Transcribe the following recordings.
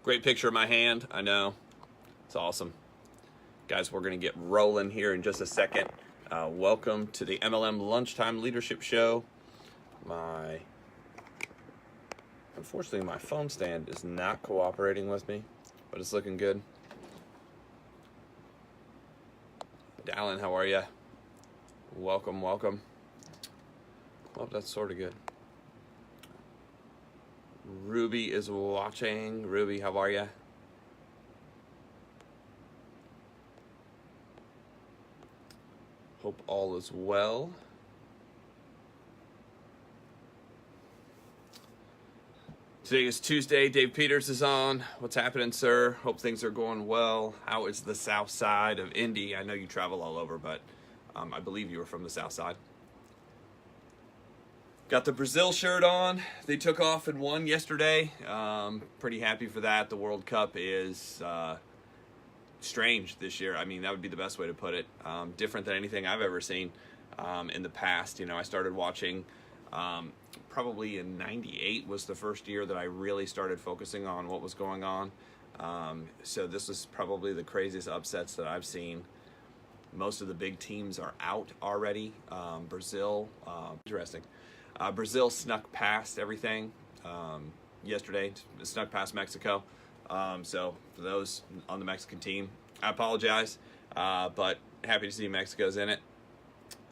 Great picture of my hand. I know. It's awesome. Guys, we're going to get rolling here in just a second. Welcome to the MLM Lunchtime Leadership Show. Unfortunately, my phone stand is not cooperating with me, but it's looking good. Dallin, how are you? Welcome, welcome. Well, that's sort of good. Ruby is watching. Ruby, how are you? Hope all is well. Today is Tuesday. Dave Peters is on. What's happening, sir? Hope things are going well. How is the south side of Indy? I know you travel all over, but I believe you were from the south side. Got the Brazil shirt on. They took off and won yesterday. Pretty happy for that. The World Cup is strange this year. I mean, that would be the best way to put it. Different than anything I've ever seen in the past. You know, I started watching probably in '98 was the first year that I really started focusing on what was going on. So this was probably the craziest upsets that I've seen. Most of the big teams are out already. Brazil, interesting. Brazil snuck past everything yesterday, snuck past Mexico. So for those on the Mexican team, I apologize, but happy to see Mexico's in it.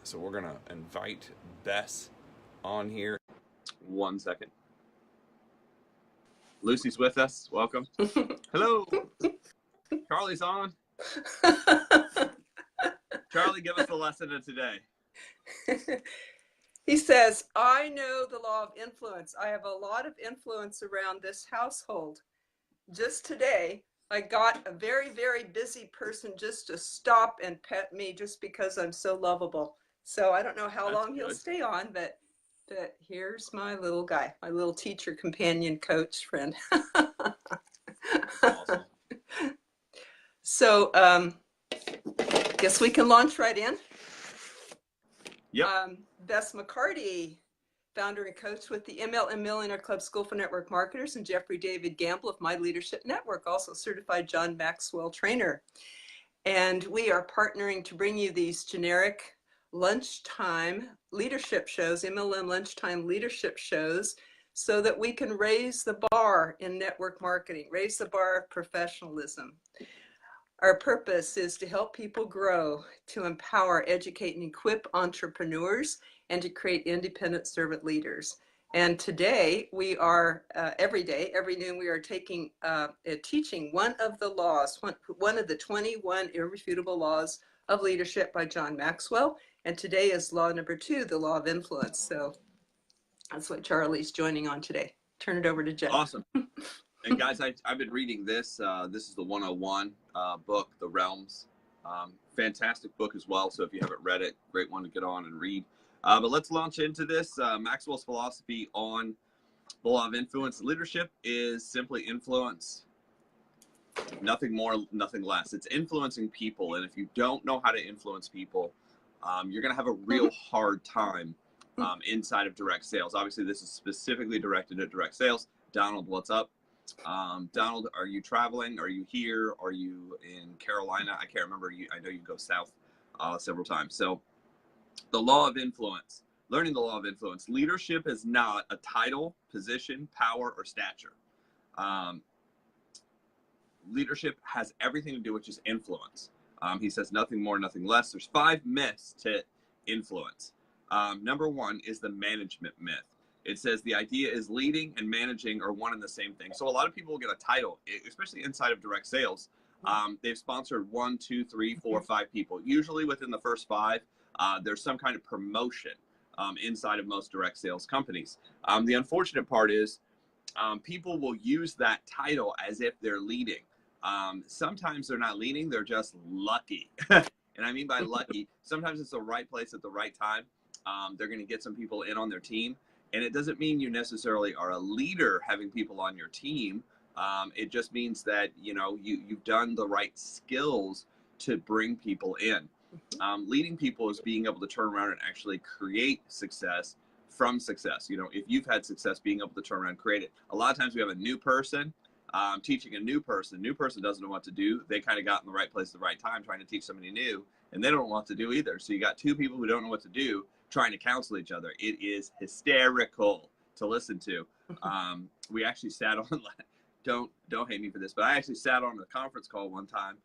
So we're gonna invite Bess on here. 1 second. Lucy's with us. Welcome. Hello. Charlie's on. Charlie, give us the lesson of today. He says, I know the law of influence. I have a lot of influence around this household. Just today, I got a very, very busy person just to stop and pet me just because I'm so lovable. So I don't know how long he'll stay on, but here's my little guy, my little teacher, companion, coach, friend. Awesome. So guess we can launch right in. Yep. Bess McCarty, founder and coach with the MLM Millionaire Club School for Network Marketers, and Jeffrey David Gamble of My Leadership Network, also certified John Maxwell trainer. And we are partnering to bring you these generic lunchtime leadership shows, MLM lunchtime leadership shows, so that we can raise the bar in network marketing, raise the bar of professionalism. Our purpose is to help people grow, to empower, educate, and equip entrepreneurs, and to create independent servant leaders. And today we are, every noon, we are teaching one of the laws, one of the 21 irrefutable laws of leadership by John Maxwell. And today is law number 2, the law of influence. So that's what Charlie's joining on today. Turn it over to Jeff. Awesome. And guys, I've been reading this. This is the 101 book, The Realms. Fantastic book as well. So if you haven't read it, great one to get on and read. But let's launch into this. Maxwell's philosophy on the law of influence. Leadership is simply influence. Nothing more, nothing less. It's influencing people. And if you don't know how to influence people, you're going to have a real hard time inside of direct sales. Obviously, this is specifically directed at direct sales. Donald, what's up? Donald, are you traveling? Are you here? Are you in Carolina? I can't remember. I know you go south several times. So the law of influence, learning the law of influence. Leadership is not a title, position, power, or stature. Leadership has everything to do with just influence. He says nothing more, nothing less. There's 5 myths to influence. Number 1 is the management myth. It says the idea is leading and managing are one and the same thing. So a lot of people will get a title, especially inside of direct sales. They've sponsored 1, 2, 3, 4, 5 people. Usually within the first 5, there's some kind of promotion inside of most direct sales companies. The unfortunate part is people will use that title as if they're leading. Sometimes they're not leading, they're just lucky. And I mean by lucky, sometimes it's the right place at the right time. They're going to get some people in on their team. And it doesn't mean you necessarily are a leader having people on your team. It just means that, you know, you've done the right skills to bring people in. Leading people is being able to turn around and actually create success from success. You know, if you've had success, being able to turn around and create it. A lot of times we have a new person teaching a new person. New person doesn't know what to do. They kind of got in the right place at the right time trying to teach somebody new, and they don't know what to do either. So you got two people who don't know what to do trying to counsel each other. It is hysterical to listen to. We actually sat on, don't hate me for this, but I actually sat on a conference call one time.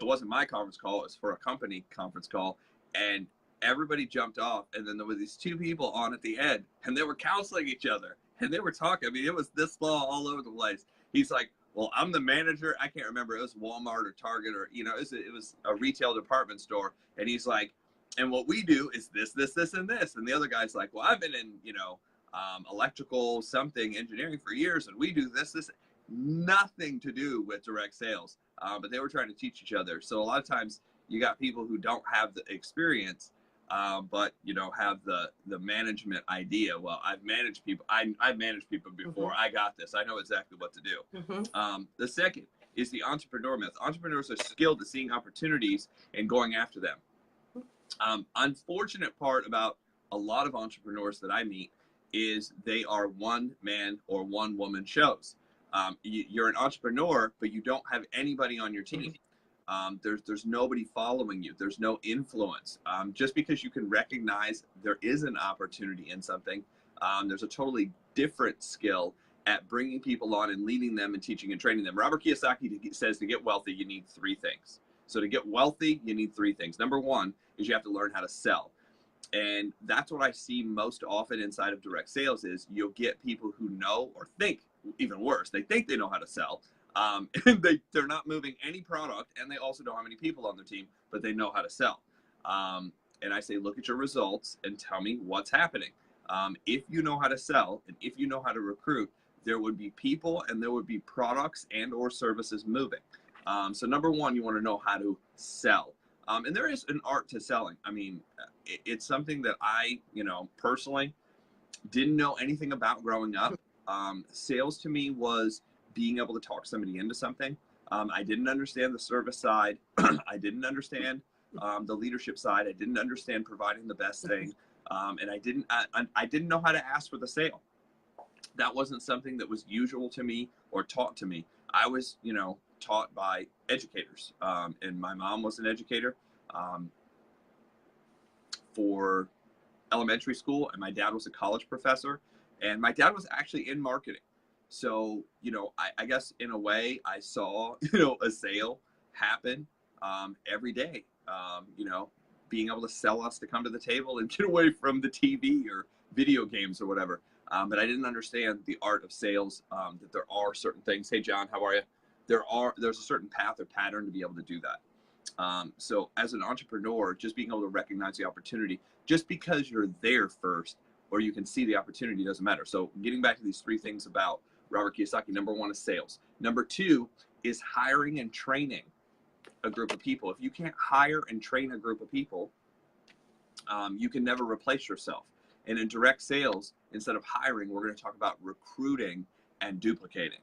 It wasn't my conference call, it was for a company conference call, and everybody jumped off, and then there were these two people on at the end, and they were counseling each other, and they were talking. I mean, it was this law all over the place. He's like, well, I'm the manager. I can't remember. It was Walmart or Target or, you know, it was a retail department store. And he's like, and what we do is this, this, this, and this. And the other guy's like, well, I've been in, you know, electrical something engineering for years, and we do this, this. Nothing to do with direct sales. But they were trying to teach each other. So a lot of times you got people who don't have the experience, but you know, have the management idea. Well, I've managed people. I've managed people before. I got this. I know exactly what to do. The second is the entrepreneur myth. Entrepreneurs are skilled at seeing opportunities and going after them. Unfortunate part about a lot of entrepreneurs that I meet is they are one man or one woman shows. You're an entrepreneur, but you don't have anybody on your team. There's nobody following you. There's no influence. Just because you can recognize there is an opportunity in something, there's a totally different skill at bringing people on and leading them and teaching and training them. Robert Kiyosaki says to get wealthy, you need three things. So to get wealthy, you need three things. Number one is you have to learn how to sell. And that's what I see most often inside of direct sales is you'll get people who know or think, even worse, they think they know how to sell. And they're not moving any product, and they also don't have any people on their team, but they know how to sell. And I say, look at your results and tell me what's happening. If you know how to sell and if you know how to recruit, there would be people and there would be products and or services moving. So number one, you want to know how to sell. And there is an art to selling. I mean, it's something that I, you know, personally didn't know anything about growing up. Sales to me was being able to talk somebody into something. I didn't understand the service side. I didn't understand the leadership side. I didn't understand providing the best thing. And I didn't know how to ask for the sale. That wasn't something that was usual to me or taught to me. I was, you know, taught by educators. And my mom was an educator for elementary school, and my dad was a college professor, and my dad was actually in marketing. So, you know, I guess in a way I saw, you know, a sale happen every day, you know, being able to sell us to come to the table and get away from the TV or video games or whatever. But I didn't understand the art of sales, that there are certain things. Hey, John, how are you? There's a certain path or pattern to be able to do that. So as an entrepreneur, just being able to recognize the opportunity, just because you're there first or you can see the opportunity doesn't matter. So getting back to these three things about Robert Kiyosaki, number one is sales. Number two is hiring and training a group of people. If you can't hire and train a group of people, you can never replace yourself. And in direct sales, instead of hiring, we're going to talk about recruiting and duplicating.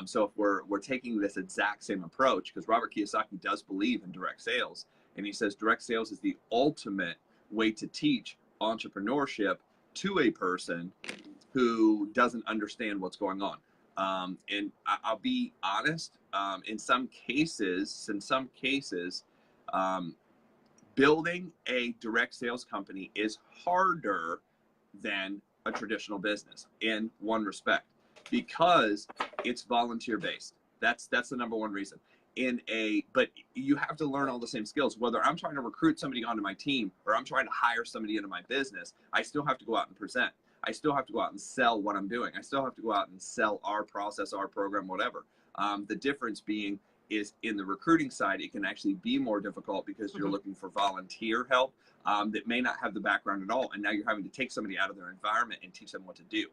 So if we're taking this exact same approach, because Robert Kiyosaki does believe in direct sales, and he says direct sales is the ultimate way to teach entrepreneurship to a person who doesn't understand what's going on. And I'll be honest, in some cases, building a direct sales company is harder than a traditional business in one respect, because it's volunteer based. That's the number one reason. But you have to learn all the same skills. Whether I'm trying to recruit somebody onto my team or I'm trying to hire somebody into my business, I still have to go out and present. I still have to go out and sell what I'm doing. I still have to go out and sell our process, our program, whatever. The difference being is in the recruiting side, it can actually be more difficult because you're looking for volunteer help that may not have the background at all. And now you're having to take somebody out of their environment and teach them what to do.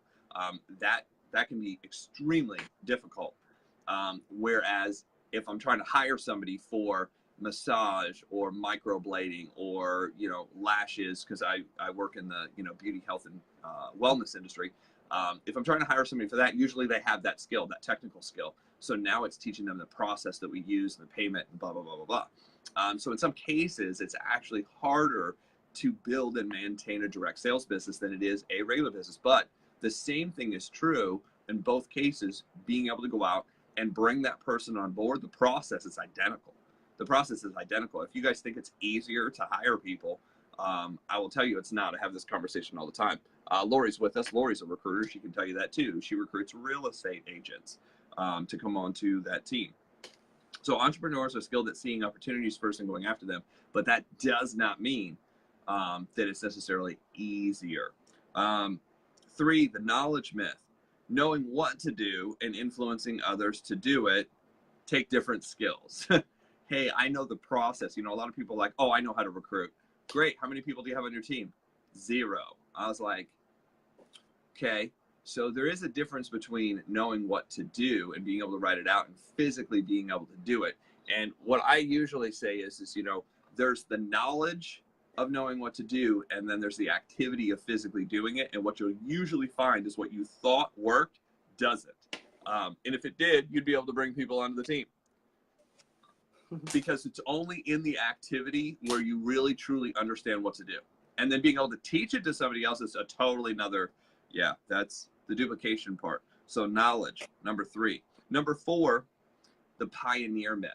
That can be extremely difficult. Whereas if I'm trying to hire somebody for massage or microblading or, you know, lashes, because I work in the, you know, beauty, health, and wellness industry. If I'm trying to hire somebody for that, usually they have that skill, that technical skill. So now it's teaching them the process that we use, the payment, and blah, blah, blah, blah, blah. So in some cases, it's actually harder to build and maintain a direct sales business than it is a regular business. But the same thing is true in both cases, being able to go out and bring that person on board, the process is identical. The process is identical. If you guys think it's easier to hire people, I will tell you it's not. I have this conversation all the time. Lori's with us. Lori's a recruiter. She can tell you that too. She recruits real estate agents to come onto that team. So entrepreneurs are skilled at seeing opportunities first and going after them, but that does not mean that it's necessarily easier. 3, the knowledge myth. Knowing what to do and influencing others to do it take different skills. Hey, I know the process. You know, a lot of people are like, oh, I know how to recruit. Great. How many people do you have on your team? 0. I was like, okay. So there is a difference between knowing what to do and being able to write it out and physically being able to do it. And what I usually say is, you know, there's the knowledge of knowing what to do, and then there's the activity of physically doing it. And what you'll usually find is what you thought worked doesn't. And if it did, you'd be able to bring people onto the team. Because it's only in the activity where you really truly understand what to do. And then being able to teach it to somebody else is a totally another, yeah, that's the duplication part. So knowledge, number 3. Number 4, the pioneer myth.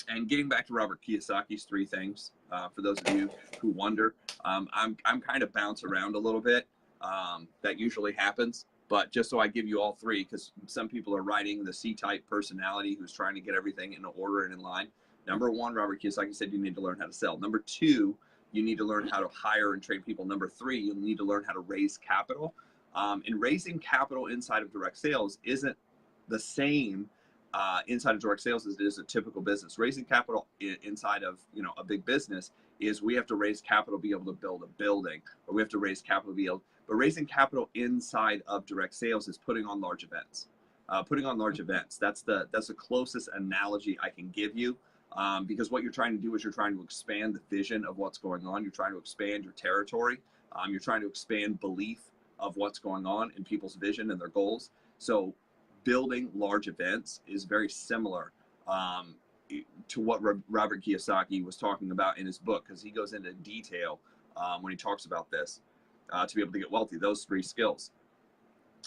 And getting back to Robert Kiyosaki's 3 things, for those of you who wonder, I'm kind of bounce around a little bit. That usually happens. But just so I give you all 3, because some people are writing the C-type personality who's trying to get everything in order and in line. Number 1, Robert Kiyosaki said you need to learn how to sell. Number 2, you need to learn how to hire and train people. Number 3, you need to learn how to raise capital. And raising capital inside of direct sales isn't the same inside of direct sales as it is a typical business. Raising capital inside of, you know, a big business is we have to raise capital to be able to build a building, or we have to raise capital to be able. But raising capital inside of direct sales is putting on large events. Putting on large events. That's the closest analogy I can give you, because what you're trying to do is you're trying to expand the vision of what's going on. You're trying to expand your territory. You're trying to expand belief of what's going on in people's vision and their goals. So building large events is very similar to what Robert Kiyosaki was talking about in his book, because he goes into detail when he talks about this. To be able to get wealthy, those 3 skills.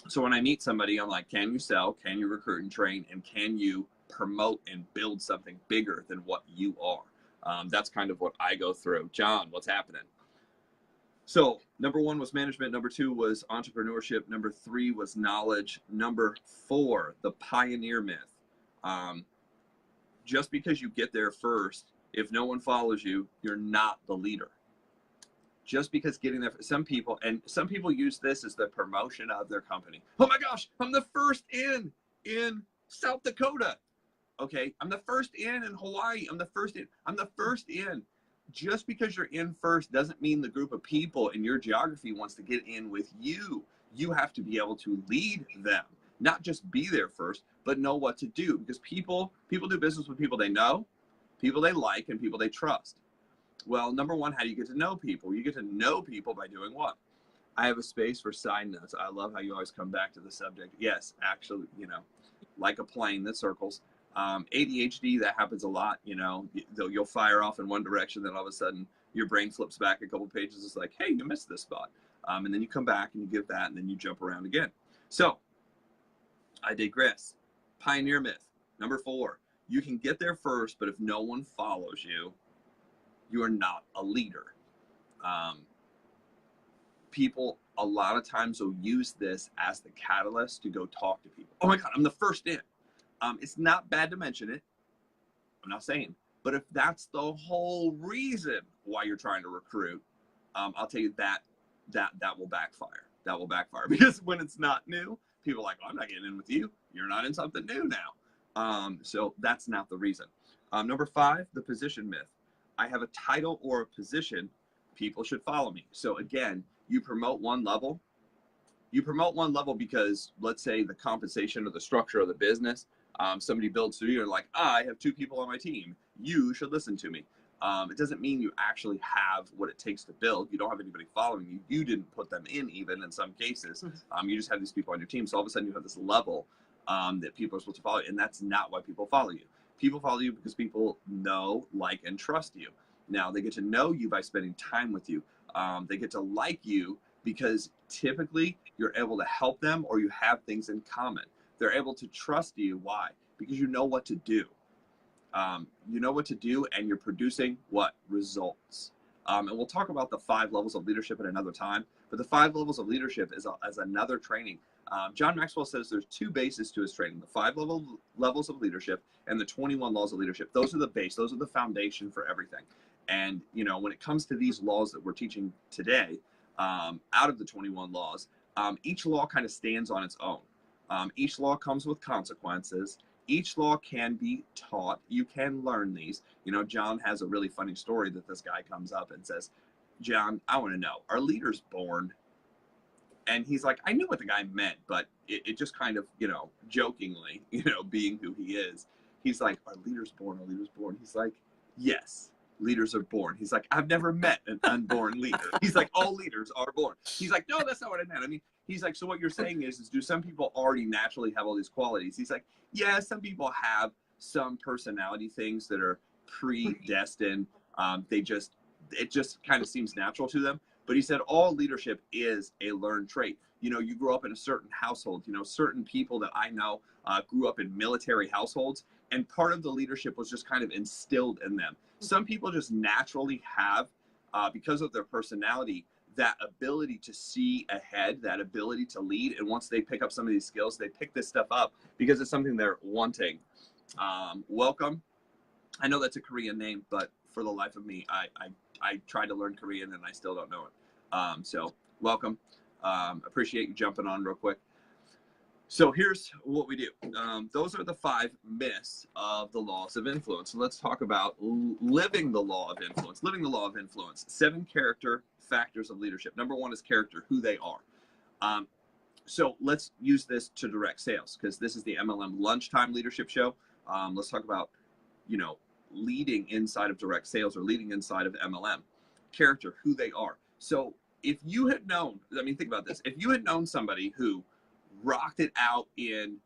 So when I meet somebody, I'm like, can you sell? Can you recruit and train? And can you promote and build something bigger than what you are? That's kind of what I go through. John, what's happening? So number 1 was management. Number 2 was entrepreneurship. Number 3 was knowledge. Number 4, the pioneer myth. Just because you get there first, if no one follows you, you're not the leader. Just because getting there, some people use this as the promotion of their company. Oh my gosh, I'm the first in South Dakota. Okay, I'm the first in Hawaii. I'm the first in. Just because you're in first doesn't mean the group of people in your geography wants to get in with you. You have to be able to lead them, not just be there first, but know what to do. Because people do business with people they know, people they like, and people they trust. Well, number 1, how do you get to know people? You get to know people by doing what? I have a space for side notes. I love how you always come back to the subject. Yes, actually, you know, like a plane that circles. ADHD, that happens a lot. You know, you'll fire off in one direction, then all of a sudden your brain flips back a couple pages. It's like, hey, you missed this spot. And then you come back and you give that, and then you jump around again. So I digress. Pioneer myth. Number 4, you can get there first, but if no one follows you, you are not a leader. People a lot of times will use this as the catalyst to go talk to people. Oh my God, I'm the first in. It's not bad to mention it. I'm not saying, but if that's the whole reason why you're trying to recruit, I'll tell you that will backfire. That will backfire, because when it's not new, people are like, oh, I'm not getting in with you. You're not in something new now. So that's not the reason. Number 5, the position myth. I have a title or a position, people should follow me. So again, you promote one level. You promote one level because, let's say, the compensation or the structure of the business, somebody builds through you and like, I have 2 people on my team. You should listen to me. It doesn't mean you actually have what it takes to build. You don't have anybody following you. You didn't put them in, even in some cases. You just have these people on your team. So all of a sudden you have this level that people are supposed to follow, and that's not why people follow you. People follow you because people know, like, and trust you. Now, they get to know you by spending time with you. They get to like you because typically you're able to help them or you have things in common. They're able to trust you. Why? Because you know what to do. You know what to do, and you're producing what? Results. And we'll talk about the 5 levels of leadership at another time. But the 5 levels of leadership is another training. John Maxwell says there's 2 bases to his training: the 5 levels of leadership and the 21 laws of leadership. Those are the base. Those are the foundation for everything. And when it comes to these laws that we're teaching today, out of the 21 laws, each law kind of stands on its own. Each law comes with consequences. Each law can be taught. You can learn these. John has a really funny story that this guy comes up and says, "John, I want to know, are leaders born?" And he's like, I knew what the guy meant, but it just kind of, jokingly, being who he is. He's like, are leaders born? Are leaders born? He's like, yes, leaders are born. He's like, I've never met an unborn leader. He's like, all leaders are born. He's like, no, that's not what I meant. I mean, he's like, so what you're saying is do some people already naturally have all these qualities? He's like, yeah, some people have some personality things that are predestined. It just kind of seems natural to them. But he said all leadership is a learned trait. You grew up in a certain household. Certain people that I know grew up in military households, and part of the leadership was just kind of instilled in them. Some people just naturally have, because of their personality, that ability to see ahead, that ability to lead. And once they pick up some of these skills, they pick this stuff up because it's something they're wanting. Welcome. I know that's a Korean name, but for the life of me, I tried to learn Korean and I still don't know it. So welcome. Appreciate you jumping on real quick. So here's what we do. Those are the 5 myths of the laws of influence. So let's talk about living the law of influence. Living the law of influence. 7 character factors of leadership. Number 1 is character, who they are. So let's use this to direct sales, because this is the MLM Lunchtime Leadership Show. Let's talk about, leading inside of direct sales or leading inside of MLM. Character, who they are. So if you had known, think about this. If you had known somebody who rocked it out in,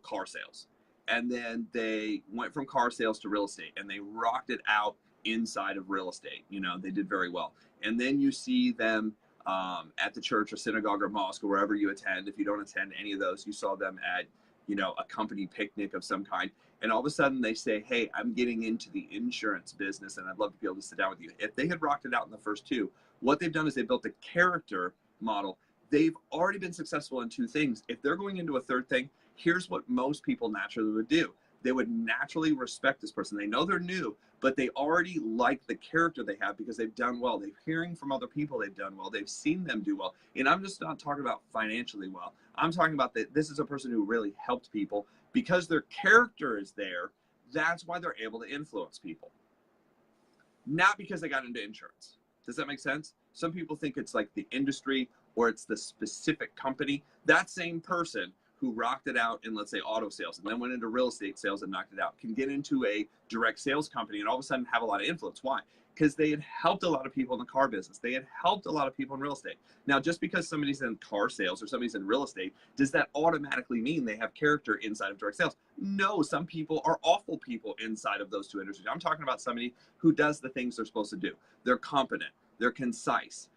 car sales, and then they went from car sales to real estate, and they rocked it out inside of real estate, they did very well. And then you see them at the church or synagogue or mosque or wherever you attend. If you don't attend any of those, you saw them at, a company picnic of some kind. And all of a sudden they say, hey, I'm getting into the insurance business and I'd love to be able to sit down with you. If they had rocked it out in the first 2, what they've done is they built a character model. They've already been successful in 2 things. If they're going into a 3rd thing, here's what most people naturally would do. They would naturally respect this person. They know they're new, but they already like the character they have because they've done well. They're hearing from other people they've done well. They've seen them do well. And I'm just not talking about financially well. I'm talking about that this is a person who really helped people because their character is there. That's why they're able to influence people. Not because they got into insurance. Does that make sense? Some people think it's like the industry or it's the specific company. That same person who rocked it out in, let's say, auto sales and then went into real estate sales and knocked it out can get into a direct sales company and all of a sudden have a lot of influence. Why? Because they had helped a lot of people in the car business. They had helped a lot of people in real estate. Now, just because somebody's in car sales or somebody's in real estate, does that automatically mean they have character inside of direct sales? No, some people are awful people inside of those 2 industries. I'm talking about somebody who does the things they're supposed to do. They're competent. They're concise.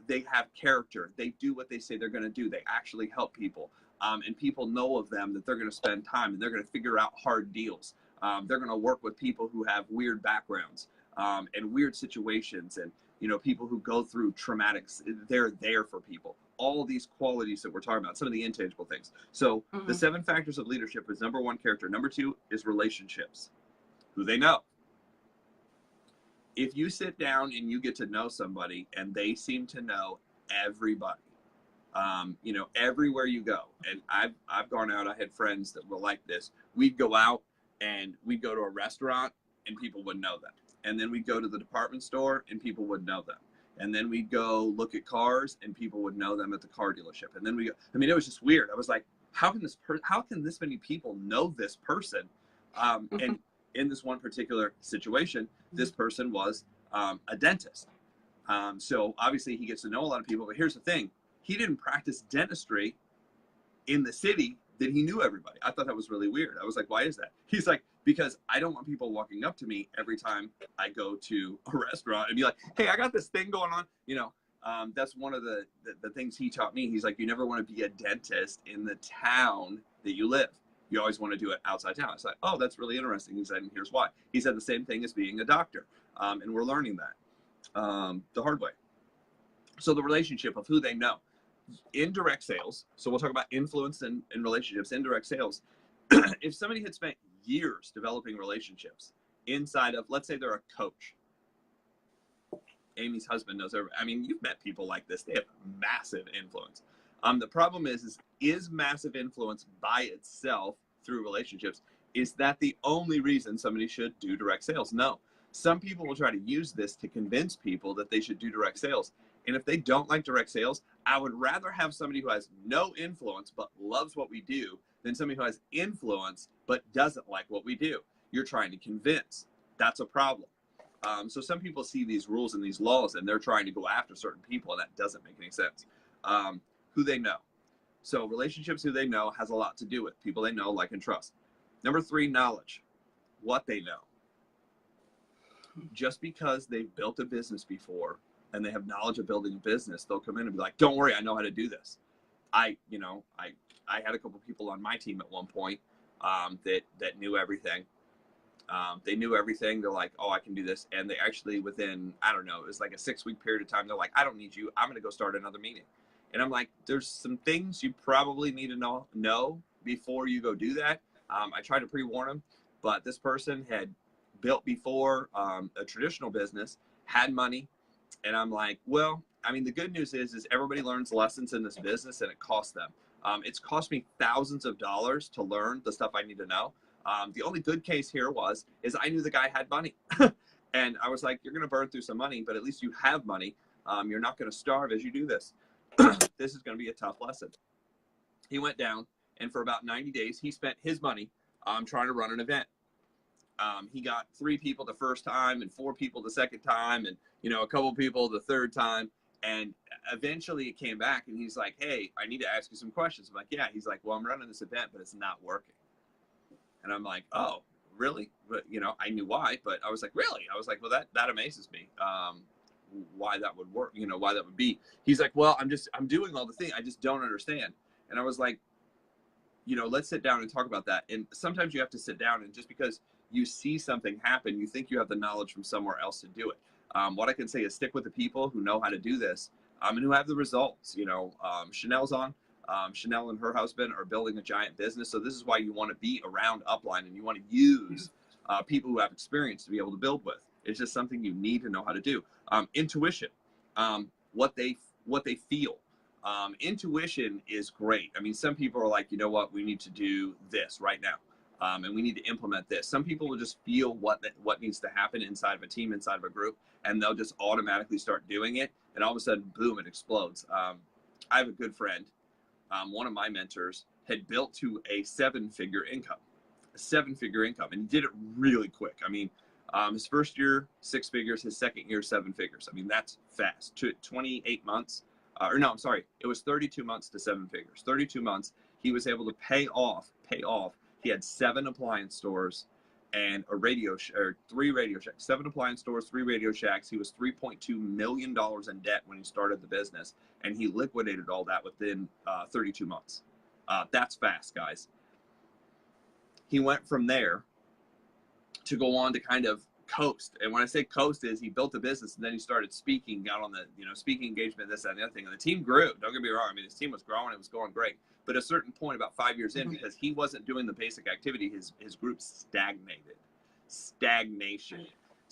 They have character. They do what they say they're going to do. They actually help people. And people know of them that they're going to spend time and they're going to figure out hard deals. They're going to work with people who have weird backgrounds and weird situations and, people who go through traumatics. They're there for people. All these qualities that we're talking about, some of the intangible things. So the 7 factors of leadership is number 1, character. Number 2 is relationships, who they know. If you sit down and you get to know somebody and they seem to know everybody, everywhere you go. And I've gone out, I had friends that were like this. We'd go out and we'd go to a restaurant and people wouldn't know them. And then we'd go to the department store and people would know them. And then we'd go look at cars and people would know them at the car dealership. And then it was just weird. I was like, how can this many people know this person? And in this one particular situation, this person was a dentist. So obviously he gets to know a lot of people, but here's the thing. He didn't practice dentistry in the city that he knew everybody. I thought that was really weird. I was like, why is that? He's like, because I don't want people walking up to me every time I go to a restaurant and be like, hey, I got this thing going on. That's one of the things he taught me. He's like, you never want to be a dentist in the town that you live. You always want to do it outside town. It's like, oh, that's really interesting. He said, and here's why. He said the same thing as being a doctor. And we're learning that the hard way. So the relationship of who they know. Indirect sales. So we'll talk about influence and relationships. Indirect sales. If somebody had spent years developing relationships inside of, let's say they're a coach. Amy's husband knows everybody. I mean, you've met people like this. They have massive influence. The problem is massive influence by itself through relationships, is that the only reason somebody should do direct sales? No. Some people will try to use this to convince people that they should do direct sales. And if they don't like direct sales, I would rather have somebody who has no influence but loves what we do than somebody who has influence but doesn't like what we do. You're trying to convince. That's a problem. So some people see these rules and these laws and they're trying to go after certain people, and that doesn't make any sense. Who they know. So relationships, who they know, has a lot to do with people they know, like, and trust. Number 3, knowledge. What they know. Just because they've built a business before and they have knowledge of building a business, they'll come in and be like, don't worry, I know how to do this. I had a couple people on my team at one point that knew everything. They knew everything. They're like, oh, I can do this. And they actually, within, I don't know, it was like a 6-week period of time, they're like, I don't need you. I'm going to go start another meeting. And I'm like, there's some things you probably need to know before you go do that. I tried to pre-warn them, but this person had built before a traditional business, had money. And I'm like, well, I mean, the good news is everybody learns lessons in this business, and it costs them. It's cost me thousands of dollars to learn the stuff I need to know. The only good case here is I knew the guy had money. And I was like, you're going to burn through some money, but at least you have money. You're not going to starve as you do this. This is going to be a tough lesson. He went down, and for about 90 days, he spent his money trying to run an event. He got 3 people the first time and 4 people the second time, and, a couple people the third time. And eventually it came back, and he's like, hey, I need to ask you some questions. I'm like, yeah. He's like, well, I'm running this event, but it's not working. And I'm like, oh, really? But, I knew why, but I was like, really? I was like, well, that amazes me. Why that would work, why that would be. He's like, well, I'm doing all the things. I just don't understand. And I was like, let's sit down and talk about that. And sometimes you have to sit down, and just because you see something happen, you think you have the knowledge from somewhere else to do it. What I can say is stick with the people who know how to do this, and who have the results. Chanel's on. Chanel and her husband are building a giant business. So this is why you want to be around Upline, and you want to use people who have experience to be able to build with. It's just something you need to know how to do. Intuition, what they feel. Intuition is great. I mean, some people are like, you know what, we need to do this right now. And we need to implement this. Some people will just feel what needs to happen inside of a team, inside of a group, and they'll just automatically start doing it. And all of a sudden, boom, it explodes. I have a good friend. One of my mentors had built to a 7-figure income, and he did it really quick. I mean, his first year, 6 figures, his second year, 7 figures. I mean, that's fast. 28 months, it was 32 months to 7 figures. 32 months, he was able to pay off. He had 7 appliance stores and 3 Radio Shacks. 7 appliance stores, 3 Radio Shacks. He was $3.2 million in debt when he started the business, and he liquidated all that within 32 months. That's fast, guys. He went from there to go on to kind of coast. And when I say coast, is he built a business, and then he started speaking, got on the speaking engagement, this, that, and the other thing. And the team grew. Don't get me wrong. I mean, his team was growing. It was going great. But at a certain point, about 5 years in, because he wasn't doing the basic activity, his group stagnated. Stagnation.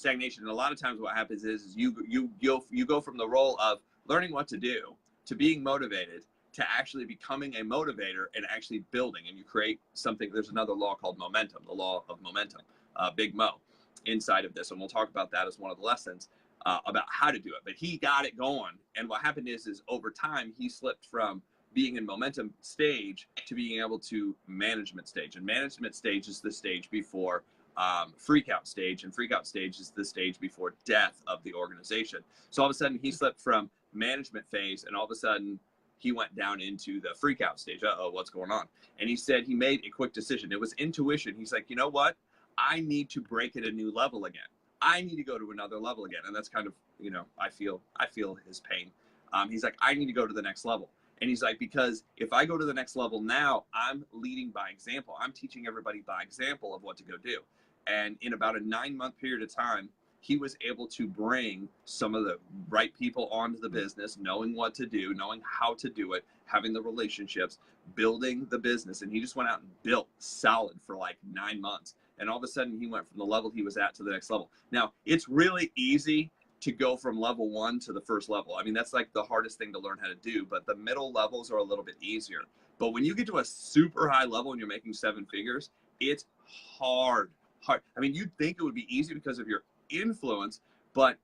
And a lot of times what happens is you go from the role of learning what to do to being motivated to actually becoming a motivator and actually building. And you create something. There's another law called momentum, the law of momentum, Big Mo, inside of this. And we'll talk about that as one of the lessons about how to do it. But he got it going. And what happened is over time, he slipped from being in momentum stage to being able to management stage. And management stage is the stage before freak out stage. And freak out stage is the stage before death of the organization. So all of a sudden, he slipped from management phase, and all of a sudden, he went down into the freak out stage. Uh-oh, what's going on? And he said he made a quick decision. It was intuition. He's like, you know what? I need to break at a new level again. I need to go to another level again. And that's kind of, I feel his pain. He's like, I need to go to the next level. And he's like, because if I go to the next level now, I'm leading by example. I'm teaching everybody by example of what to go do. And in about a 9-month period of time, he was able to bring some of the right people onto the business, knowing what to do, knowing how to do it, having the relationships, building the business. And he just went out and built solid for like 9 months. And all of a sudden he went from the level he was at to the next level. Now, it's really easy to go from level 1 to the first level. I mean, that's like the hardest thing to learn how to do, but the middle levels are a little bit easier. But when you get to a super high level and you're making 7 figures, it's hard. I mean, you'd think it would be easy because of your influence, but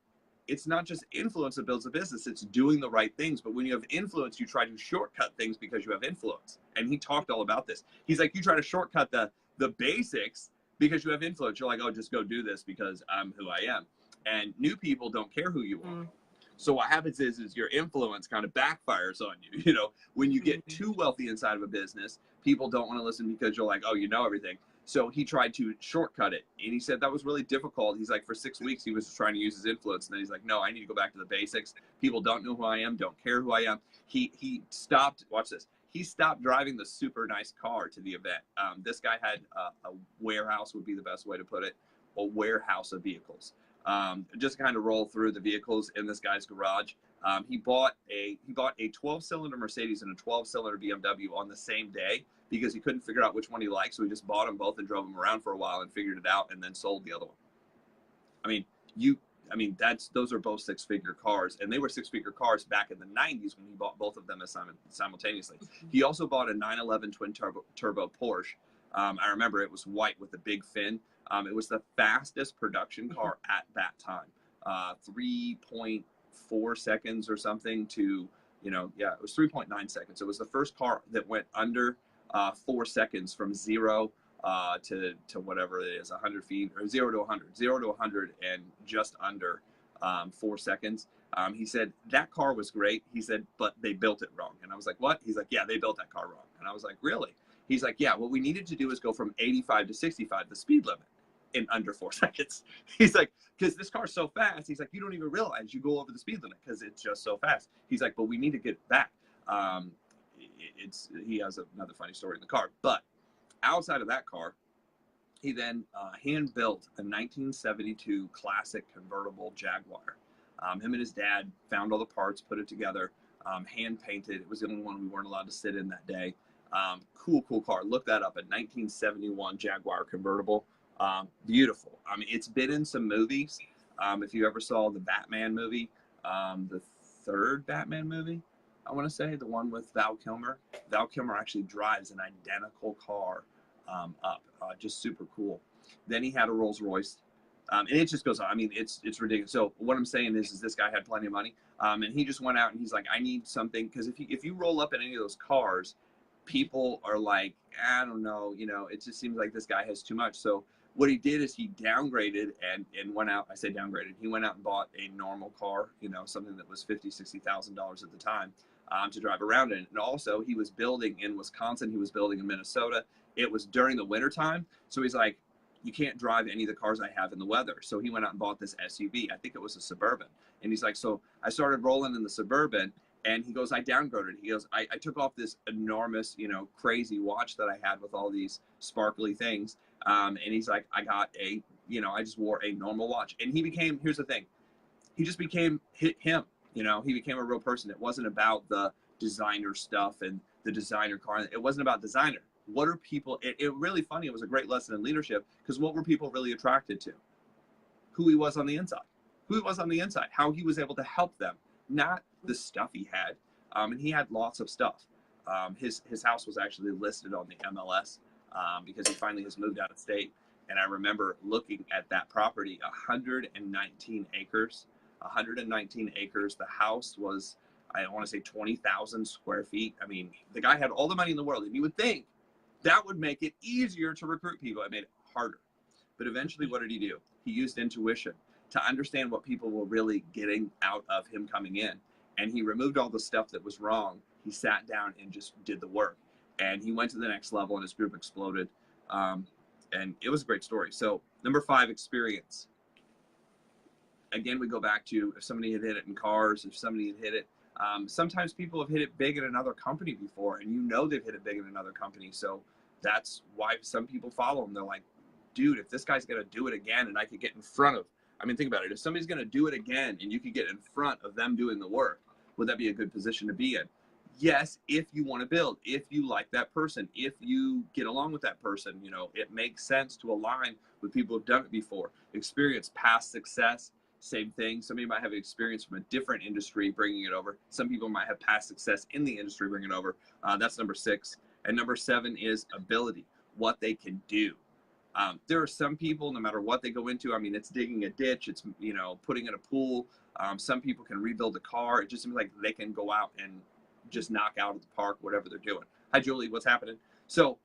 it's not just influence that builds a business, it's doing the right things. But when you have influence, you try to shortcut things because you have influence. And he talked all about this. He's like, you try to shortcut the basics because you have influence. You're like, oh, just go do this because I'm who I am. And new people don't care who you are. So what happens is your influence kind of backfires on you. You know, when you get too wealthy inside of a business, people don't want to listen because you're like, oh, you know everything. So he tried to shortcut it. And he said that was really difficult. He's like, for 6 weeks, he was just trying to use his influence. And then he's like, no, I need to go back to the basics. People don't know who I am, don't care who I am. He stopped, watch this. He stopped driving the super nice car to the event. This guy had a warehouse, would be the best way to put it, a warehouse of vehicles. Just kind of roll through the vehicles in this guy's garage. He bought a 12-cylinder Mercedes and a 12-cylinder BMW on the same day because he couldn't figure out which one he liked. So he just bought them both and drove them around for a while and figured it out and then sold the other one. Those are both 6-figure cars, and they were 6-figure cars back in the 90s when he bought both of them simultaneously. He also bought a 911 twin turbo Porsche. I remember it was white with a big fin. It was the fastest production car at that time. 3.4 seconds or something to, it was 3.9 seconds. It was the first car that went under 4 seconds from 0 to whatever it is, 100 feet, or 0 to 100 and just under 4 seconds. He said that car was great. He said, but they built it wrong. And I was like, what? He's like, yeah, they built that car wrong. And I was like, really? He's like, yeah, what we needed to do is go from 85 to 65, the speed limit, in under 4 seconds. He's like, because this car's so fast. He's like, you don't even realize you go over the speed limit because it's just so fast. He's like, but we need to get it back. He has another funny story in the car. But outside of that car, he then hand built a 1972 classic convertible Jaguar. Him and his dad found all the parts, put it together, hand painted. It was the only one we weren't allowed to sit in that day. Cool car. Look that up. A 1971 Jaguar convertible. Beautiful. I mean, it's been in some movies. If you ever saw the Batman movie, the third Batman movie, I want to say, the one with Val Kilmer. Val Kilmer actually drives an identical car up. Just super cool. Then he had a Rolls Royce. And it just goes on. I mean, it's ridiculous. So what I'm saying is this guy had plenty of money. And he just went out and he's like, I need something. Because if you roll up in any of those cars, people are like, I don't know, it just seems like this guy has too much. So what he did is he downgraded and went out. I say downgraded. He went out and bought a normal car, something that was $50,000, $60,000 at the time, to drive around in. And also he was building in Wisconsin. He was building in Minnesota. It was during the winter time. So he's like, you can't drive any of the cars I have in the weather. So he went out and bought this SUV. I think it was a Suburban. And he's like, so I started rolling in the Suburban. And he goes, I downgraded. He goes, I took off this enormous, crazy watch that I had with all these sparkly things. And he's like, I just wore a normal watch. And he became, here's the thing, he just became him. He became a real person. It wasn't about the designer stuff and the designer car. It wasn't about designer. What are people, it really funny. It was a great lesson in leadership because what were people really attracted to? Who he was on the inside, how he was able to help them, not the stuff he had. And he had lots of stuff. His house was actually listed on the MLS because he finally has moved out of state. And I remember looking at that property, 119 acres. The house was, I want to say 20,000 square feet. I mean, the guy had all the money in the world, and you would think that would make it easier to recruit people. It made it harder. But eventually, what did he do? He used intuition to understand what people were really getting out of him coming in. And he removed all the stuff that was wrong. He sat down and just did the work. And he went to the next level, and his group exploded. And it was a great story. So number 5, experience. Again, we go back to if somebody had hit it in cars, if somebody had hit it Sometimes people have hit it big in another company before, and you know they've hit it big in another company. So that's why some people follow them. They're like, dude, if this guy's going to do it again and I could get in front of, I mean, think about it. If somebody's going to do it again and you could get in front of them doing the work, would that be a good position to be in? Yes, if you want to build, if you like that person, if you get along with that person, you know, it makes sense to align with people who've done it before. Experience, past success, same thing. Somebody might have experience from a different industry bringing it over. Some people might have past success in the industry bringing it over. That's number 6. And number 7 is ability, what they can do. There are some people, no matter what they go into, I mean, it's digging a ditch, it's, you know, putting in a pool. Some people can rebuild a car. It just seems like they can go out and just knock out of the park, whatever they're doing. Hi, Julie, what's happening? So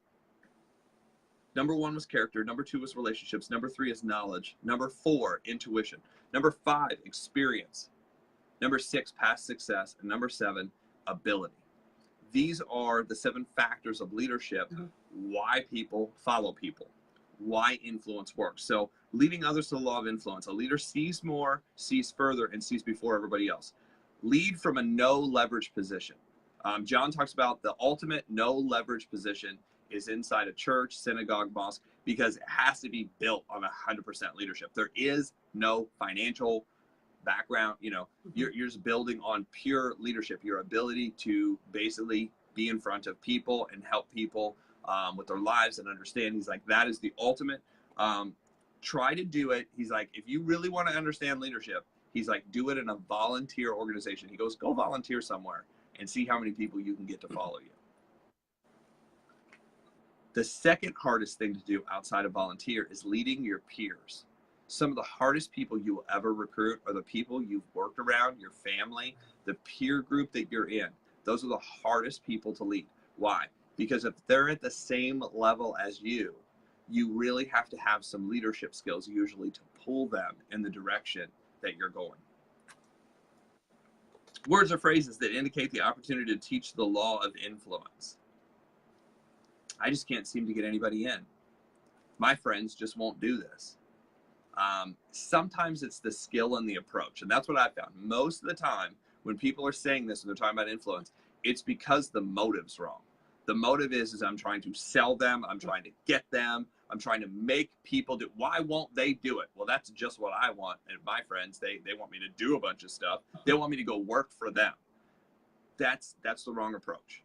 number 1 was character. Number 2 was relationships. Number 3 is knowledge. Number 4, intuition. Number 5, experience. Number 6, past success. And number 7, ability. These are the 7 factors of leadership, why people follow people, why influence works. So leading others to the law of influence. A leader sees more, sees further, and sees before everybody else. Lead from a no leverage position. John talks about the ultimate no leverage position is inside a church, synagogue, mosque, because it has to be built on 100% leadership. There is no financial background. You know, you're just building on pure leadership, your ability to basically be in front of people and help people with their lives and understand. He's like, that is the ultimate. Try to do it. He's like, if you really want to understand leadership, he's like, do it in a volunteer organization. He goes, go volunteer somewhere and see how many people you can get to follow you. The second hardest thing to do outside of volunteer is leading your peers. Some of the hardest people you will ever recruit are the people you've worked around, your family, the peer group that you're in. Those are the hardest people to lead. Why? Because if they're at the same level as you, you really have to have some leadership skills usually to pull them in the direction that you're going. Words or phrases that indicate the opportunity to teach the law of influence. I just can't seem to get anybody in. My friends just won't do this. Sometimes it's the skill and the approach. And that's what I found. Most of the time when people are saying this and they're talking about influence, it's because the motive's wrong. The motive is I'm trying to sell them. I'm trying to get them. I'm trying to make people do. Why won't they do it? Well, that's just what I want. And my friends, they want me to do a bunch of stuff. They want me to go work for them. That's the wrong approach.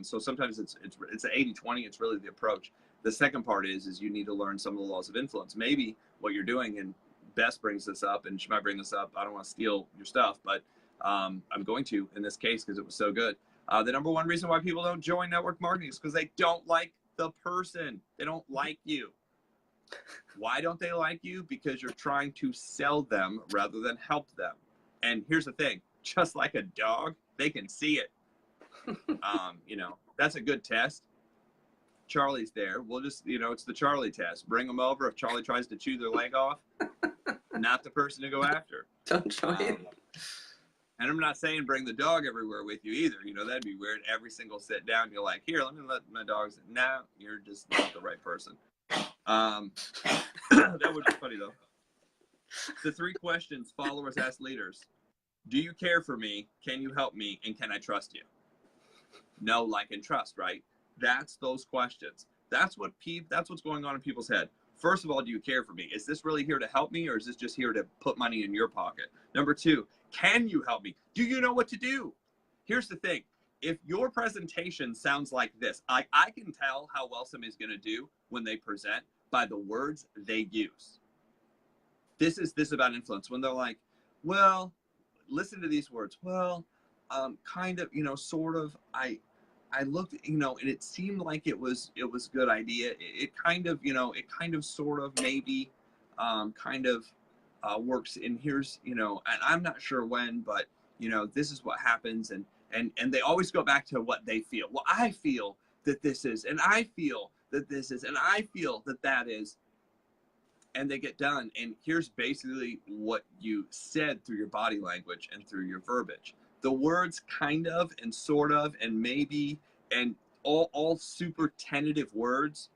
So sometimes it's an 80-20. It's really the approach. The second part is you need to learn some of the laws of influence. Maybe what you're doing, and Bess brings this up, and she might bring this up. I don't want to steal your stuff, but I'm going to in this case because it was so good. The number 1 reason why people don't join network marketing is because they don't like the person. They don't like you. Why don't they like you? Because you're trying to sell them rather than help them. And here's the thing, just like a dog, they can see it. You know, that's a good test. Charlie's there. We'll just, you know, it's the Charlie test. Bring them over. If Charlie tries to chew their leg off, not the person to go after. Don't join. And I'm not saying bring the dog everywhere with you either. You know, that'd be weird. Every single sit down, you're like, here, let me let my dogs. No, you're just not the right person. That would be funny, though. The 3 questions followers ask leaders. Do you care for me? Can you help me? And can I trust you? Know, like, and trust, right? That's those questions. That's what's going on in people's head. First of all, do you care for me? Is this really here to help me, or is this just here to put money in your pocket? Number 2, can you help me? Do you know what to do? Here's the thing. If your presentation sounds like this, I can tell how well somebody's going to do when they present by the words they use. This is about influence. When they're like, well, listen to these words. Well, kind of, you know, sort of, I looked, you know, and it seemed like it was a good idea. It kind of, you know, it kind of, sort of, maybe, works. And here's, you know, and I'm not sure when, but, you know, this is what happens. And they always go back to what they feel. Well, I feel that this is, and I feel that this is, and I feel that that is. And they get done. And here's basically what you said through your body language and through your verbiage. The words kind of and sort of and maybe and all super tentative words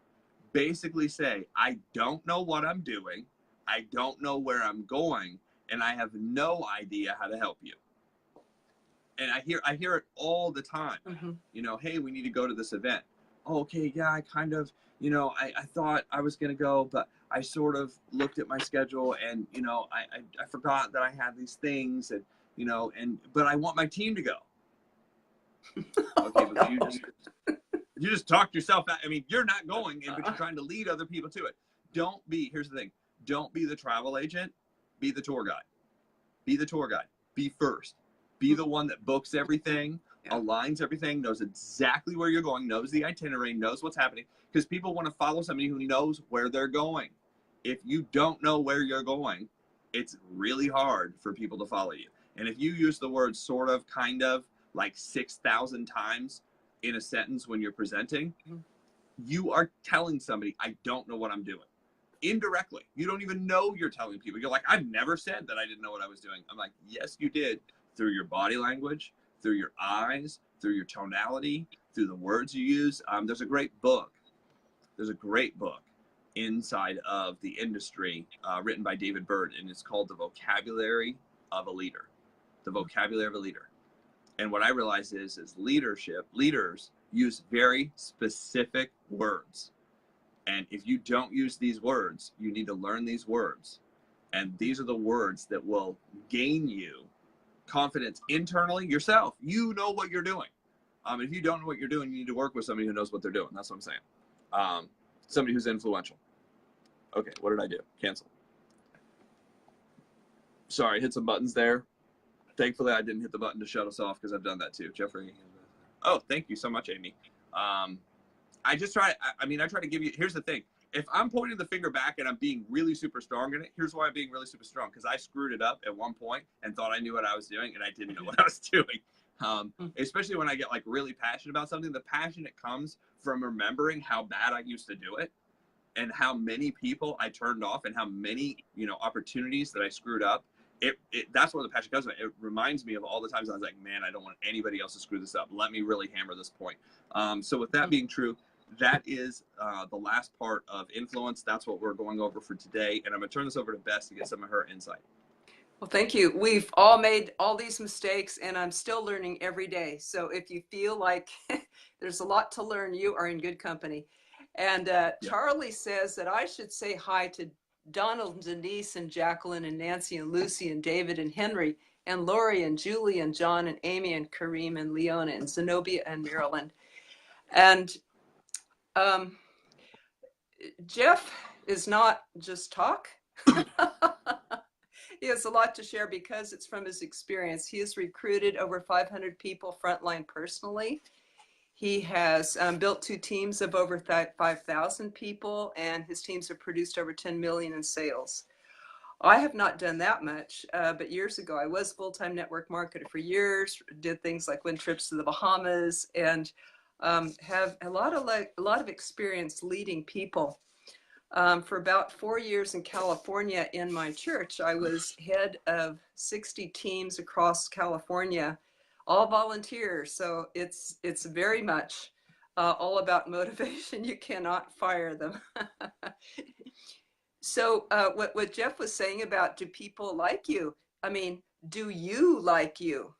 basically say, I don't know what I'm doing. I don't know where I'm going. And I have no idea how to help you. And I hear it all the time. Mm-hmm. You know, hey, we need to go to this event. Oh, okay, yeah, I kind of, you know, I thought I was going to go, but I sort of looked at my schedule and, you know, I forgot that I had these things and, you know, but I want my team to go. Okay, but you just talked yourself out. I mean, you're not going, but you're trying to lead other people to it. Here's the thing. Don't be the travel agent. Be the tour guide. Be the tour guide. Be first. Be the one that books everything, aligns everything, knows exactly where you're going, knows the itinerary, knows what's happening. Because people want to follow somebody who knows where they're going. If you don't know where you're going, it's really hard for people to follow you. And if you use the word sort of, kind of, like 6,000 times in a sentence when you're presenting, you are telling somebody, I don't know what I'm doing. Indirectly. You don't even know you're telling people. You're like, I've never said that I didn't know what I was doing. I'm like, yes, you did. Through your body language, through your eyes, through your tonality, through the words you use. There's a great book. There's a great book inside of the industry written by David Bird, and it's called The Vocabulary of a Leader. The Vocabulary of a Leader. And what I realize is leaders use very specific words. And if you don't use these words, you need to learn these words. And these are the words that will gain you confidence internally yourself. You know what you're doing. If you don't know what you're doing, you need to work with somebody who knows what they're doing. That's what I'm saying. Somebody who's influential. Okay, what did I do? Cancel. Sorry, hit some buttons there. Thankfully, I didn't hit the button to shut us off because I've done that too. Jeffrey. Oh, thank you so much, Amy. I try to give you, here's the thing. If I'm pointing the finger back and I'm being really super strong in it, here's why I'm being really super strong. Because I screwed it up at one point and thought I knew what I was doing, and I didn't know what I was doing. Especially when I get like really passionate about something. The passion that comes from remembering how bad I used to do it and how many people I turned off and how many, you know, opportunities that I screwed up. That's where the passion comes from. It reminds me of all the times I was like, man, I don't want anybody else to screw this up. Let me really hammer this point. So with that being true, that is the last part of influence. That's what we're going over for today. And I'm going to turn this over to Bess to get some of her insight. Well, thank you. We've all made all these mistakes, and I'm still learning every day. So if you feel like there's a lot to learn, you are in good company. And Charlie says that I should say hi to Donald, Denise, and Jacqueline, and Nancy, and Lucy, and David, and Henry, and Lori, and Julie, and John, and Amy, and Kareem, and Leona, and Zenobia, and Marilyn. And Jeff is not just talk. He has a lot to share because it's from his experience. He has recruited over 500 people frontline personally. He has built 2 teams of over 5,000 people, and his teams have produced over 10 million in sales. I have not done that much, but years ago I was full-time network marketer for years, did things like win trips to the Bahamas, and have a lot of experience leading people. For about 4 years in California in my church, I was head of 60 teams across California, all volunteers. So it's very much all about motivation. You cannot fire them. So what Jeff was saying about, do people like you? I mean, do you like you?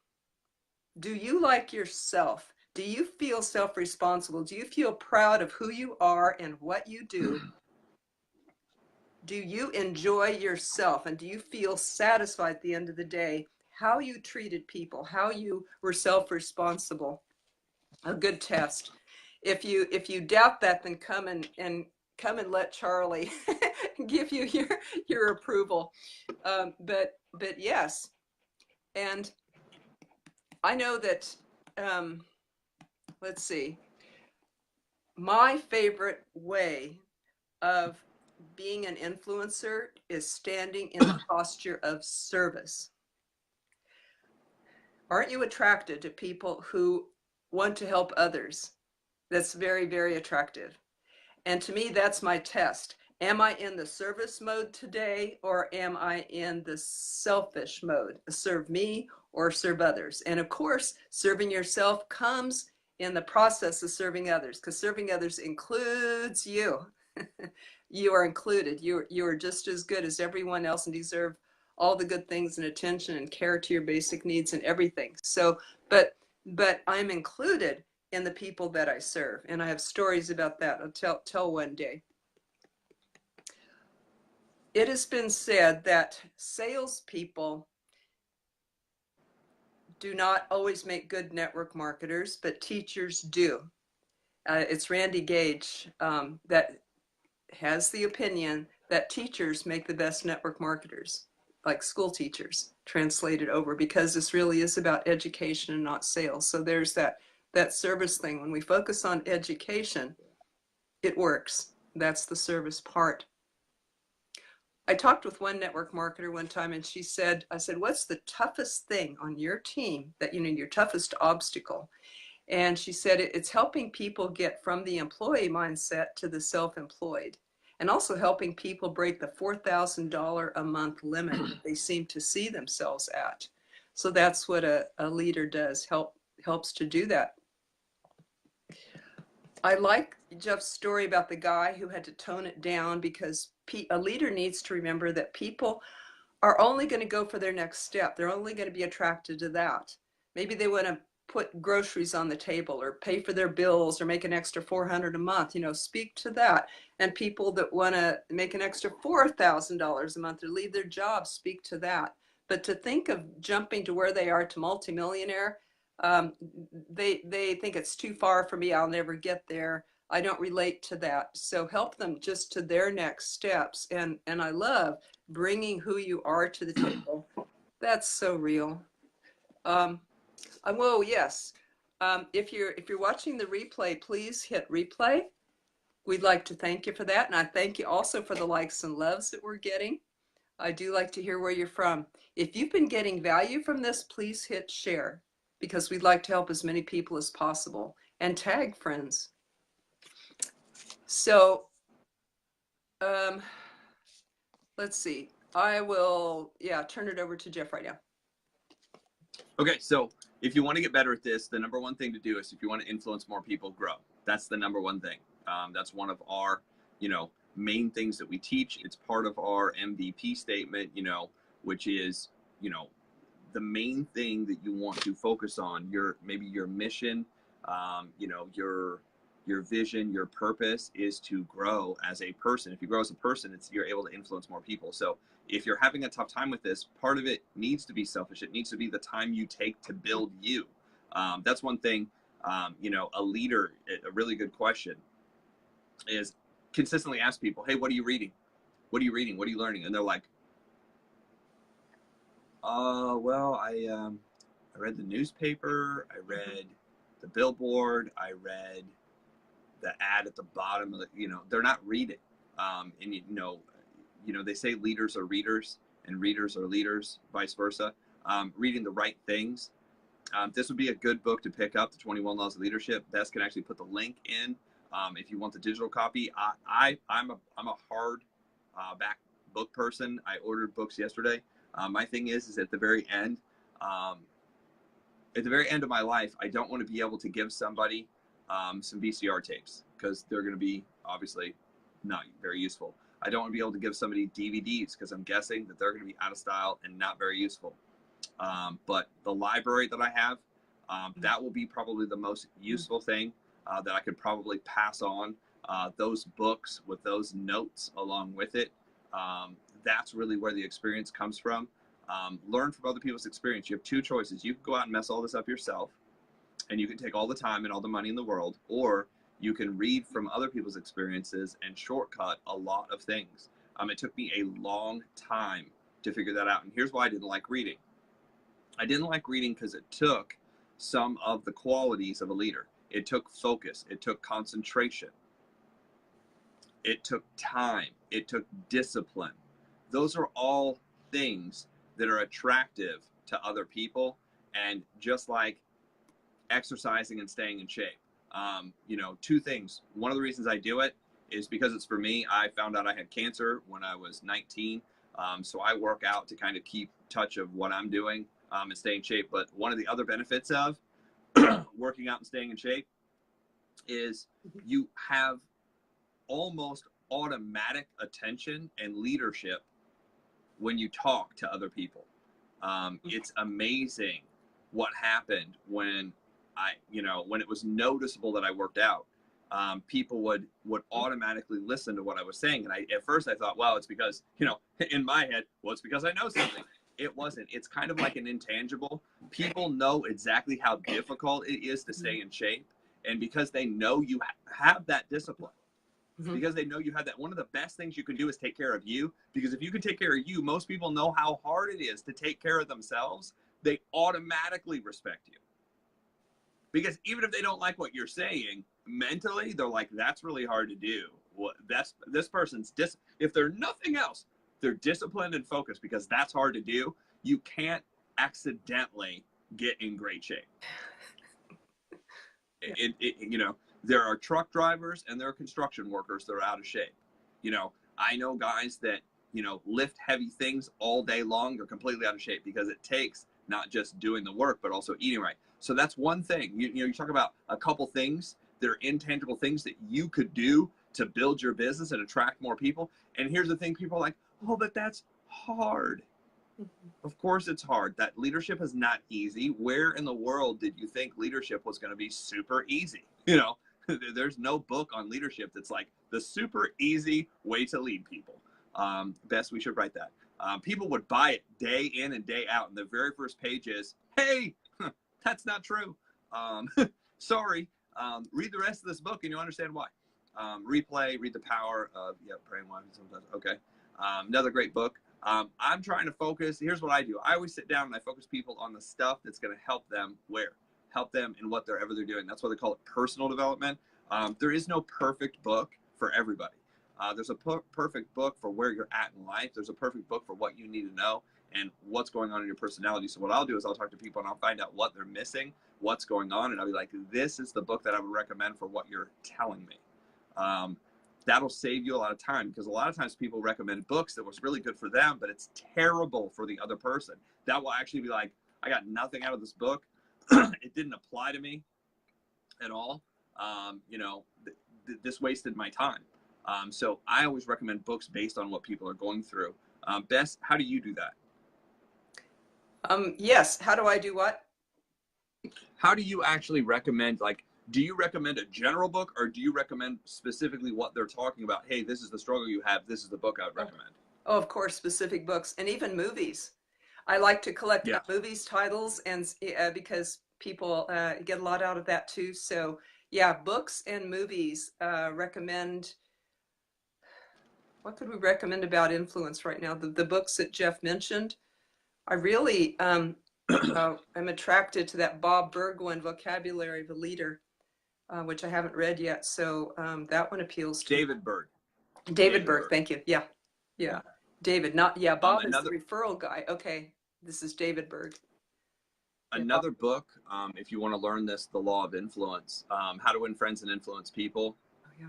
Do you like yourself? Do you feel self-responsible? Do you feel proud of who you are and what you do? Do you enjoy yourself, and do you feel satisfied at the end of the day how you treated people, how you were self-responsible? A good test. If you doubt that, then come and let Charlie give you your approval. But yes, and I know that. Let's see. My favorite way of being an influencer is standing in the posture of service. Aren't you attracted to people who want to help others? That's very, very attractive. And to me, that's my test. Am I in the service mode today, or am I in the selfish mode? Serve me or serve others? And of course, serving yourself comes in the process of serving others, because serving others includes you. You are included. You are just as good as everyone else and deserve all the good things and attention and care to your basic needs and everything. So, but I'm included in the people that I serve, and I have stories about that. I'll tell one day. It has been said that salespeople do not always make good network marketers, but teachers do. It's Randy Gage that has the opinion that teachers make the best network marketers, like school teachers, translated over, because this really is about education and not sales. So there's that service thing. When we focus on education, it works. That's the service part. I talked with one network marketer one time, and she said, I said, what's the toughest thing on your team that, your toughest obstacle? And she said, it's helping people get from the employee mindset to the self-employed, and also helping people break the $4,000 a month limit that they seem to see themselves at. So that's what a leader does, helps to do that. I like Jeff's story about the guy who had to tone it down, because a leader needs to remember that people are only going to go for their next step. They're only going to be attracted to that. Maybe they want to put groceries on the table or pay for their bills or make an extra $400 a month, speak to that. And people that want to make an extra $4,000 a month or leave their job, speak to that. But to think of jumping to where they are to multimillionaire, they think it's too far for me. I'll never get there. I don't relate to that. So help them just to their next steps. And I love bringing who you are to the table. That's so real. Well, yes. If you're watching the replay, please hit replay. We'd like to thank you for that. And I thank you also for the likes and loves that we're getting. I do like to hear where you're from. If you've been getting value from this, please hit share, because we'd like to help as many people as possible, and tag friends. So let's see. I will, turn it over to Jeff right now. Okay, so if you want to get better at this, the number one thing to do is, if you want to influence more people, grow. That's the number one thing. That's one of our, main things that we teach. It's part of our MVP statement, which is, the main thing that you want to focus on, maybe your mission, your vision, your purpose is to grow as a person. If you grow as a person, you're able to influence more people. So if you're having a tough time with this, part of it needs to be selfish. It needs to be the time you take to build you. That's one thing. A leader, a really good question is consistently ask people, hey, what are you reading? What are you reading? What are you learning? And they're like, well, I read the newspaper. I read the billboard. I read the ad at the bottom of the, they're not reading. And they say leaders are readers and readers are leaders, vice versa. Reading the right things. This would be a good book to pick up, the 21 Laws of Leadership. Bess can actually put the link in if you want the digital copy. I'm a hard back book person. I ordered books yesterday. My thing is at the very end, of my life, I don't want to be able to give somebody some VCR tapes, because they're going to be obviously not very useful. I don't want to be able to give somebody DVDs, because I'm guessing that they're going to be out of style and not very useful. But the library that I have, that will be probably the most useful thing that I could probably pass on. Those books with those notes along with it, that's really where the experience comes from. Learn from other people's experience. You have two choices. You can go out and mess all this up yourself, and you can take all the time and all the money in the world, or you can read from other people's experiences and shortcut a lot of things. It took me a long time to figure that out. And here's why I didn't like reading. I didn't like reading because it took some of the qualities of a leader. It took focus. It took concentration. It took time. It took discipline. Those are all things that are attractive to other people. And just like exercising and staying in shape, two things. One of the reasons I do it is because it's for me. I found out I had cancer when I was 19. So I work out to kind of keep touch of what I'm doing and stay in shape. But one of the other benefits of working out and staying in shape is you have almost automatic attention and leadership when you talk to other people. It's amazing what happened when when it was noticeable that I worked out. People would automatically listen to what I was saying. And at first I thought, well, it's because, in my head, well, it's because I know something. It wasn't. It's kind of like an intangible. People know exactly how difficult it is to stay in shape. And because they know you have that discipline, because they know you have that, one of the best things you can do is take care of you. Because if you can take care of you, most people know how hard it is to take care of themselves. They automatically respect you. Because even if they don't like what you're saying, mentally, they're like, that's really hard to do. Well, this person's if they're nothing else, they're disciplined and focused, because that's hard to do. You can't accidentally get in great shape. There are truck drivers and there are construction workers that are out of shape. I know guys that, lift heavy things all day long. They're completely out of shape because it takes not just doing the work, but also eating right. So that's one thing. You talk about a couple things that are intangible things that you could do to build your business and attract more people. And here's the thing, people are like, oh, but that's hard. Of course it's hard. That leadership is not easy. Where in the world did you think leadership was going to be super easy? There's no book on leadership that's like the super easy way to lead people. Bess, we should write that. People would buy it day in and day out. And the very first page is, hey, that's not true. Sorry. Read the rest of this book and you'll understand why. Read the Power of Praying Wise sometimes. Okay. Another great book. I'm trying to focus. Here's what I do. I always sit down and I focus people on the stuff that's going to help them help them in whatever they're doing. That's why they call it personal development. There is no perfect book for everybody. There's a perfect book for where you're at in life. There's a perfect book for what you need to know and what's going on in your personality. So what I'll do is I'll talk to people and I'll find out what they're missing, what's going on, and I'll be like, this is the book that I would recommend for what you're telling me. That'll save you a lot of time, because a lot of times people recommend books that was really good for them, but it's terrible for the other person. That will actually be like, I got nothing out of this book. It didn't apply to me at all. This wasted my time. So I always recommend books based on what people are going through. Bess, how do you do that? Yes. How do I do what? How do you actually recommend, do you recommend a general book, or do you recommend specifically what they're talking about? Hey, this is the struggle you have. This is the book I would recommend. Oh, of course, specific books, and even movies. I like to collect movies titles, and because people get a lot out of that too. So yeah, books and movies. Recommend. What could we recommend about influence right now? The books that Jeff mentioned. I really am attracted to that Bob Bergwijn Vocabulary of a Leader, which I haven't read yet. So that one appeals to David Berg. David Berg. Thank you. Yeah. David, Bob is the referral guy. Okay. This is David Berg. Another book, if you want to learn this, The Law of Influence, How to Win Friends and Influence People.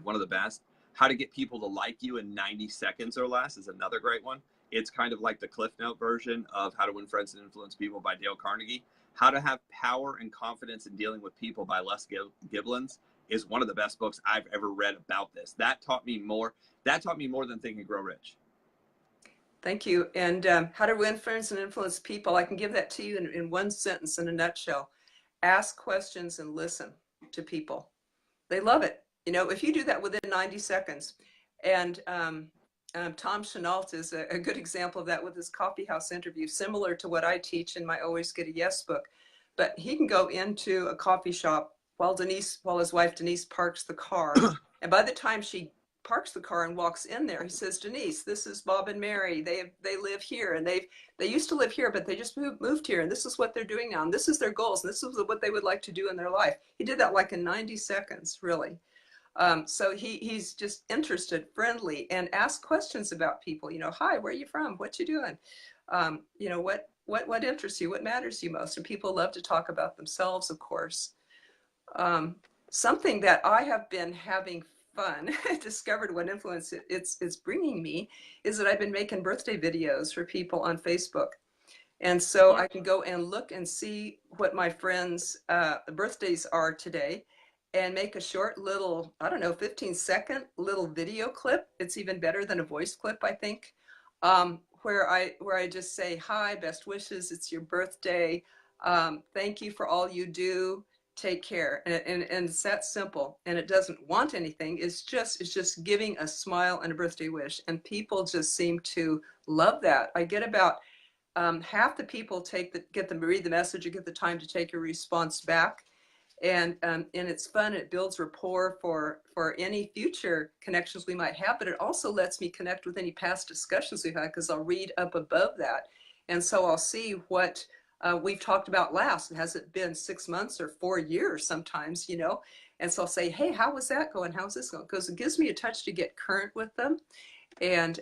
One of the best. How to Get People to Like You in 90 Seconds or Less is another great one. It's kind of like the Cliff Note version of How to Win Friends and Influence People by Dale Carnegie. How to Have Power and Confidence in Dealing with People by Les Giblins is one of the best books I've ever read about this. That taught me more than Think and Grow Rich. Thank you. And How to Win Friends and Influence People, I can give that to you in one sentence, in a nutshell. Ask questions and listen to people. They love it. If you do that within 90 seconds. And Tom Chenault is a good example of that with his coffee house interview, similar to what I teach in my Always Get a Yes book. But he can go into a coffee shop while his wife Denise parks the car. And by the time she parks the car and walks in there, he says, Denise, this is Bob and Mary. They live here, and they used to live here, but they just moved here, and this is what they're doing now, and this is their goals, and this is what they would like to do in their life. He did that like in 90 seconds, really. So he's just interested, friendly, and ask questions about people. Hi, where are you from? What you doing? What interests you? What matters you most? And people love to talk about themselves, of course. Something that I have been having fun, discovered what influence it's bringing me, is that I've been making birthday videos for people on Facebook. And so I can go and look and see what my friends' birthdays are today, and make a short little, 15-second little video clip. It's even better than a voice clip, I think, where I just say, hi, best wishes, it's your birthday. Thank you for all you do. Take care. And it's that simple. And it doesn't want anything. It's just giving a smile and a birthday wish. And people just seem to love that. I get about half the people read the message or get the time to take a response back. And it's fun. It builds rapport for any future connections we might have, but it also lets me connect with any past discussions we've had, because I'll read up above that. And so I'll see what we've talked about last. Has it been 6 months or 4 years sometimes, you know? And so I'll say, hey, how was that going? How's this going? Because it gives me a touch to get current with them, and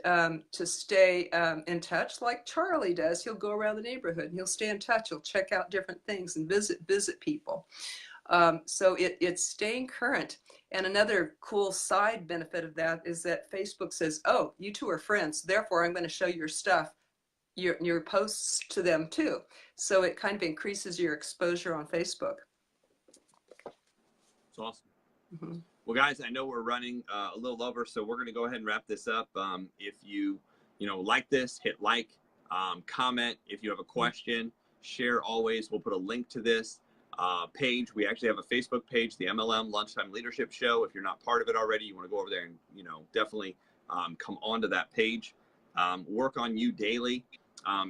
to stay in touch like Charlie does. He'll go around the neighborhood and he'll stay in touch. He'll check out different things and visit people. So it's staying current. And another cool side benefit of that is that Facebook says, oh, you two are friends, therefore I'm going to show your stuff, your posts to them too. So it kind of increases your exposure on Facebook. It's awesome. Mm-hmm. Well, guys, I know we're running a little over, so we're going to go ahead and wrap this up. If you like this, hit like, comment. If you have a question, share always. We'll put a link to this page. We actually have a Facebook page, the MLM Lunchtime Leadership Show. If you're not part of it already, you want to go over there and definitely come onto that page. Work on you daily.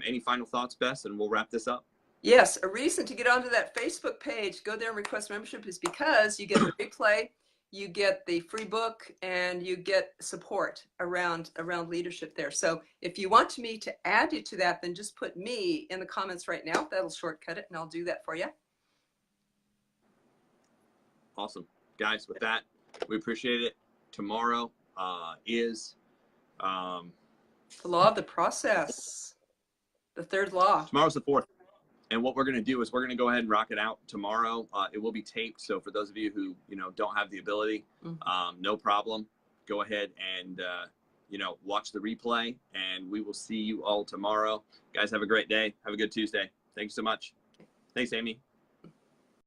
Any final thoughts, Bess, and we'll wrap this up. Yes, a reason to get onto that Facebook page, go there and request membership, is because you get the replay, you get the free book, and you get support around leadership there. So if you want me to add you to that, then just put me in the comments right now. That'll shortcut it, and I'll do that for you. Awesome. Guys, with that, we appreciate it. Tomorrow is the law of the process, the third law. Tomorrow's the 4th. And what we're going to do is we're going to go ahead and rock it out tomorrow. It will be taped. So for those of you who, don't have the ability, no problem. Go ahead and, watch the replay, and we will see you all tomorrow. Guys, have a great day. Have a good Tuesday. Thanks so much. Thanks, Amy.